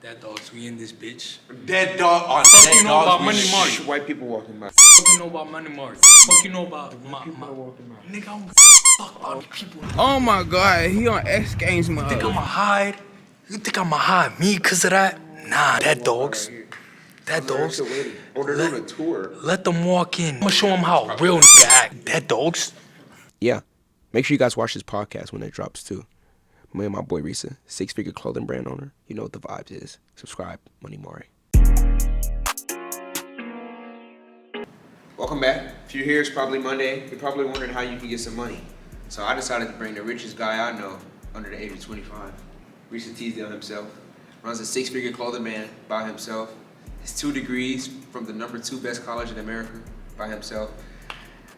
That dogs, we in this bitch. Dead dog on Fuck dead you know dogs. about We Money Mark? White people walking by. Fuck you know about Money Mark? Fuck you know about my walking by. nigga, I don't fuck about people. Oh my god, he on X Games You think mode. I'ma hide? You think I'ma hide me cause of that? Nah, that dogs. That dogs. Ordered on a tour. Let them walk in. I'ma show them how a real nigga act. That dogs. Yeah. Make sure you guys watch this podcast when it drops too. Me and my boy Risa, 6-figure clothing brand owner. You know what the vibes is. Subscribe, Money Mari. Welcome back. If you're here, it's probably Monday. You're probably wondering how you can get some money. So I decided to bring the richest guy I know under the age of 25. Risa Teasdale himself. Runs a 6-figure clothing brand by himself. His 2 degrees from the #2 best college in America by himself.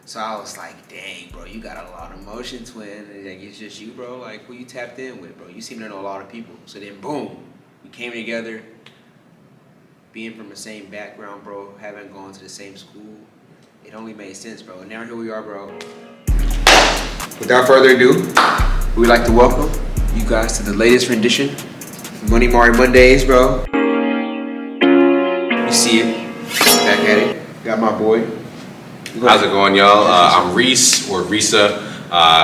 So I was like, dang, bro, you got a lot of motion, twin. And like, it's just you, bro. Like, who you tapped in with, bro? You seem to know a lot of people. So then, boom, we came together, being from the same background, bro, having gone to the same school. It only made sense, bro. And now here we are, bro. Without further ado, we'd like to welcome you guys to the latest rendition of Money Mari Mondays, bro. You see it. Back at it. Got my boy. How's it going, y'all? I'm Reese, or Risa,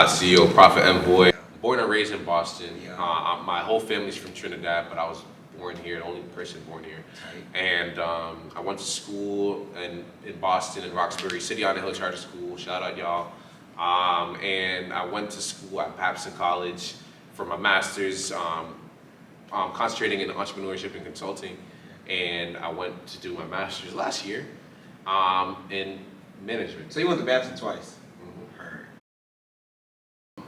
CEO of Profit Envoy. Born and raised in Boston. My whole family's from Trinidad, but I was born here, the only person born here. And I went to school in Boston, in Roxbury, City on the Hill Charter School. Shout out, y'all. And I went to school at Babson College for my master's, concentrating in entrepreneurship and consulting. And I went to do my master's last year in management. So you went to Babson twice?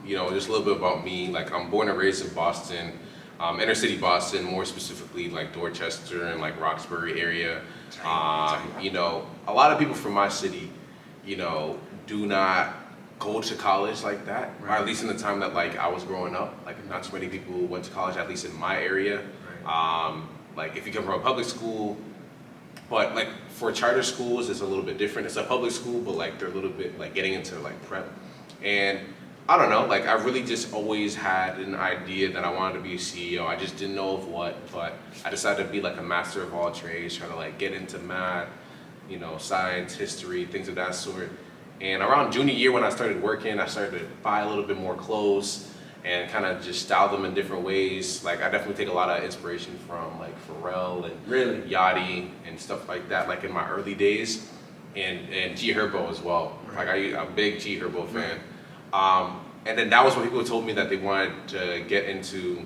You know, just a little bit about me. Like, I'm born and raised in Boston, inner city Boston, more specifically like Dorchester and like Roxbury area. You know, a lot of people from my city, you know, do not go to college like that, or at least in the time that like I was growing up. Like, not too many people went to college, at least in my area. Like, if you come from a public school, but like for charter schools, it's a little bit different. It's a public school, but like they're a little bit like getting into like prep. And I don't know, like I really just always had an idea that I wanted to be a CEO. I just didn't know of what, but I decided to be like a master of all trades, trying to like get into math, you know, science, history, things of that sort. And around junior year when I started working, I started to buy a little bit more clothes and kind of just style them in different ways. Like, I definitely take a lot of inspiration from like Pharrell and Yachty and stuff like that, like in my early days, and G Herbo as well. Like, I'm a big G Herbo fan. And then that was when people told me that they wanted me to get into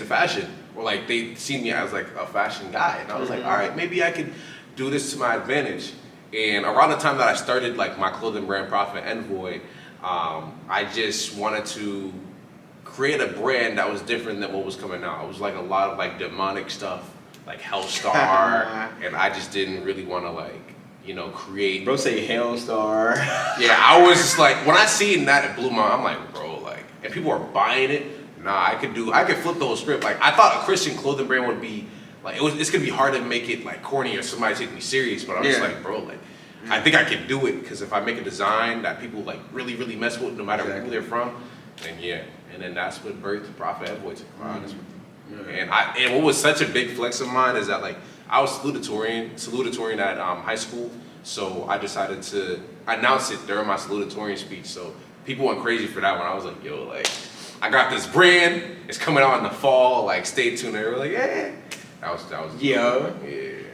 fashion, or like they seen me as like a fashion guy, and I was like, all right, maybe I could do this to my advantage. And around the time that I started like my clothing brand Profit Envoy, I just wanted to create a brand that was different than what was coming out. It was like a lot of like demonic stuff, like Hellstar, and I just didn't really want to like, you know, create. Bro say Hellstar. Yeah, I was just like, when I seen that, it blew my, I'm like, bro, like, and people are buying it. Nah, I could flip the whole script. Like, I thought a Christian clothing brand would be, like, it's gonna be hard to make it like corny or somebody take me serious, but I'm just like, bro, like, I think I can do it, because if I make a design that people like really, really mess with, no matter who they're from, then yeah. And then that's what birthed Profit Envoy, to be honest with you. And what was such a big flex of mine is that like, I was salutatorian at high school, so I decided to announce it during my salutatorian speech. So people went crazy for that one. I was like, yo, like, I got this brand, it's coming out in the fall, like, stay tuned. They were like, yeah. That was Yeah.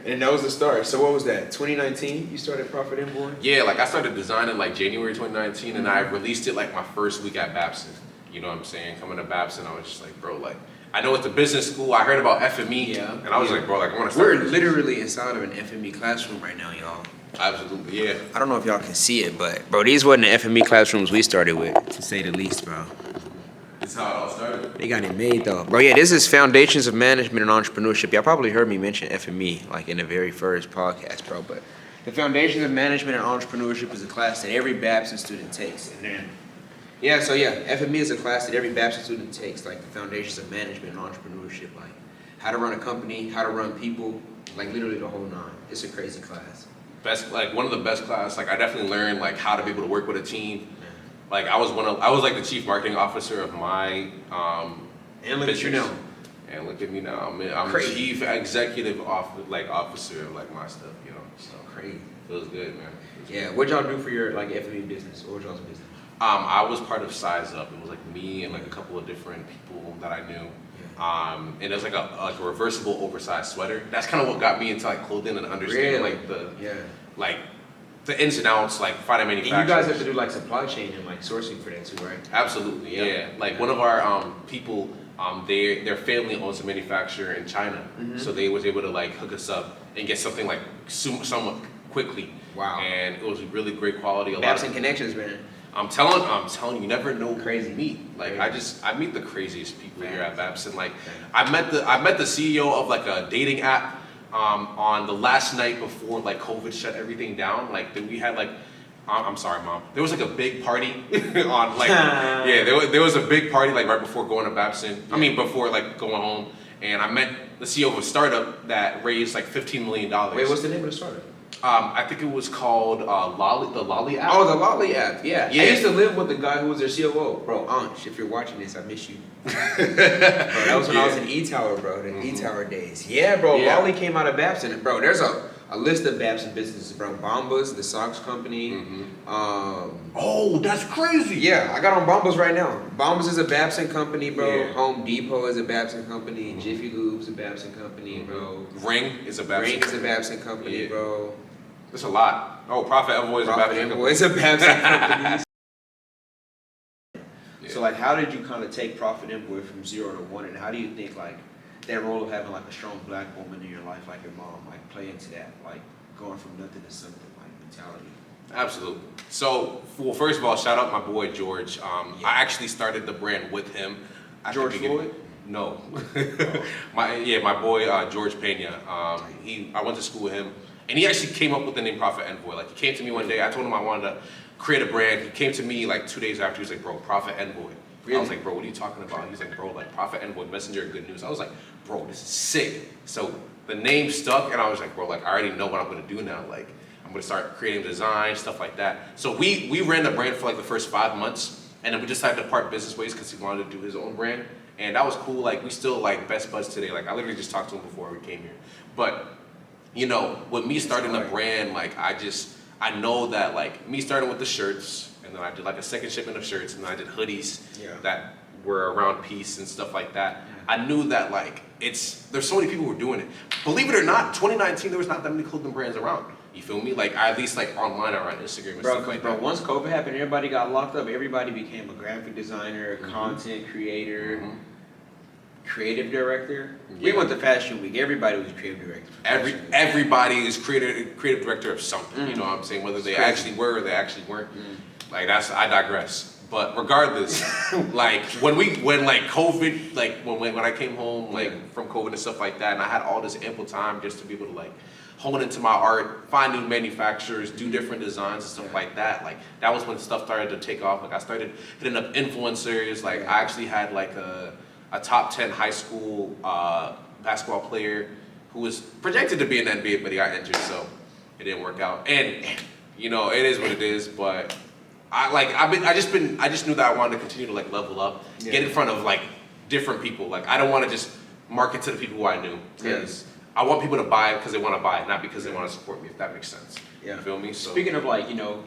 And that was the start. So what was that? 2019? You started Profit Envoy? Yeah, like I started designing like January 2019, and I released it like my first week at Babson. You know what I'm saying? Coming to Babson, I was just like, bro, like, I know it's a business school. I heard about FME, and I was like, bro, like, I want to start. We're literally inside of an FME classroom right now, y'all. Absolutely, yeah. I don't know if y'all can see it, but bro, these wasn't the FME classrooms we started with, to say the least, bro. That's how it all started. They got it made though. Bro, yeah, this is Foundations of Management and Entrepreneurship. Y'all probably heard me mention FME like in the very first podcast, bro. But the Foundations of Management and Entrepreneurship is a class that every Babson student takes. And then, FME is a class that every Babson student takes, like the Foundations of Management and Entrepreneurship, like how to run a company, how to run people, like literally the whole nine. It's a crazy class. Best, like one of the best class. Like I definitely learned like how to be able to work with a team. Like I was like the chief marketing officer of my And look at you now. And look at me now. I'm the Crazy. chief executive officer of like my stuff. You know, so Crazy. feels good, man. Yeah. What'd y'all do for your like F&B business? What was y'all's business? I was part of Size Up. It was like me and like a couple of different people that I knew. And it was like a reversible oversized sweater. That's kind of what got me into like clothing and understanding Really? like the ins and outs, like finding And manufacturers. you guys have to do like supply chain and like sourcing for that too, right? Absolutely, yeah. Like one of our people, their family owns a manufacturer in China, so they was able to like hook us up and get something like somewhat quickly. Wow. And it was really great quality. Maps and connections, man. I'm telling you, you never know who Crazy. you meet. Like I meet the craziest people here at Babson. Like Okay. I met the CEO of like a dating app on the last night before like COVID shut everything down. Like we had like I'm sorry, Mom. There was like a big party on like there was a big party like right before going to Babson. I mean before like going home, and I met the CEO of a startup that raised like $15 million. Wait, what's the name of the startup? I think it was called the Lolly app. Oh, the Lolly app. Yeah. Yeah. I used to live with the guy who was their COO. Bro, Ansh, if you're watching this, I miss you. Bro, that was when I was in E-Tower, bro. The E-Tower days. Yeah, bro. Yeah. Lolly came out of Babson. Bro, there's a list of Babson businesses, bro. Bombas, the socks company. Oh, that's crazy. Yeah, I got on Bombas right now. Bombas is a Babson company, bro. Yeah. Home Depot is a Babson company. Jiffy Lube's a Babson company, bro. Ring is a Babson. Ring is a Babson company, Yeah. bro. There's a lot. Oh, Profit Envoy is a Profit Babson. Envoy is a Babson company. Yeah. So like, how did you kind of take Profit Envoy from 0 to 1, and how do you think like that role of having like a strong black woman in your life, like your mom, like play into that, like going from nothing to something, like mentality? Absolutely. So, well, first of all, shout out my boy George. I actually started the brand with him. at the George beginning. Floyd? No. my boy George Pena. I went to school with him, and he actually came up with the name Profit Envoy. Like he came to me one day. I told him I wanted to create a brand. He came to me like 2 days after. He was like, "Bro, Profit Envoy." Really? I was like, "Bro, what are you talking about?" He's like, "Bro, like Profit Envoy, messenger of good news." I was like, "Bro, this is sick." So the name stuck, and I was like, "Bro, like I already know what I'm gonna do now. Like I'm gonna start creating design, stuff like that." So we ran the brand for like the first 5 months, and then we decided to part business ways because he wanted to do his own brand, and that was cool. Like we still like best buds today. Like I literally just talked to him before we came here, but you know, with me starting a brand, like I know that like me starting with the shirts, and then I did like a second shipment of shirts, and then I did hoodies that were around peace and stuff like that. I knew that like there's so many people who were doing it. Believe it or not, 2019 there was not that many clothing brands around. You feel me? Like at least like online or on Instagram and stuff like that. Once COVID happened, everybody got locked up. Everybody became a graphic designer, content creator, creative director. We went to Fashion Week. Everybody was creative director. Everybody is creative director of something. You know what I'm saying? Whether they actually were or they actually weren't. Like I digress. But regardless, like when like COVID, like when I came home like from COVID and stuff like that, and I had all this ample time just to be able to like hone into my art, find new manufacturers, do different designs and stuff like that. Like that was when stuff started to take off. Like I started hitting up influencers. Like I actually had like a top 10 high school basketball player who was projected to be in the NBA, but he got injured, so it didn't work out. And you know, it is what it is. But I just knew that I wanted to continue to like level up, get in front of like different people. Like I don't want to just market to the people who I knew, because I want people to buy it because they want to buy it, not because they want to support me. If that makes sense. You feel me? So Speaking of like, you know,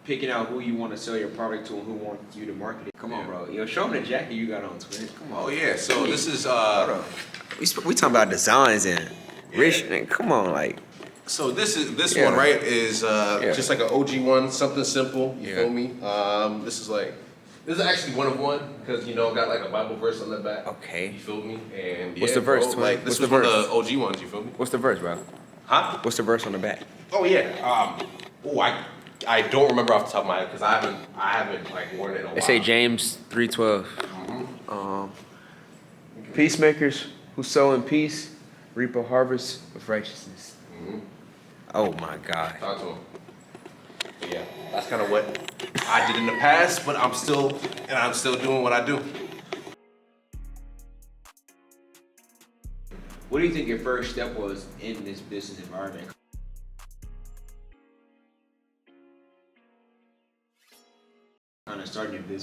picking out who you want to sell your product to and who wants you to market it. Come on, bro. Yo, show me the jacket you got on Twitter. Come on. Oh yeah. So this is We talking about designs and rich. Come on, like. So this one, right, is just like an OG one, something simple. You feel me? This is actually one of one, because you know got like a Bible verse on the back. Okay. You feel me? And What's the verse, bro, twin? like this What's was the one verse? of the OG ones. You feel me? What's the verse, bro? Huh? What's the verse on the back? Oh yeah. I don't remember off the top of my head because I haven't like worn it in a while. They say James 3:12. Peacemakers who sow in peace reap a harvest of righteousness. Oh my God. Talk to him. But yeah, that's kind of what I did in the past, but I'm still doing what I do. What do you think your first step was in this business environment? Kind of starting your business.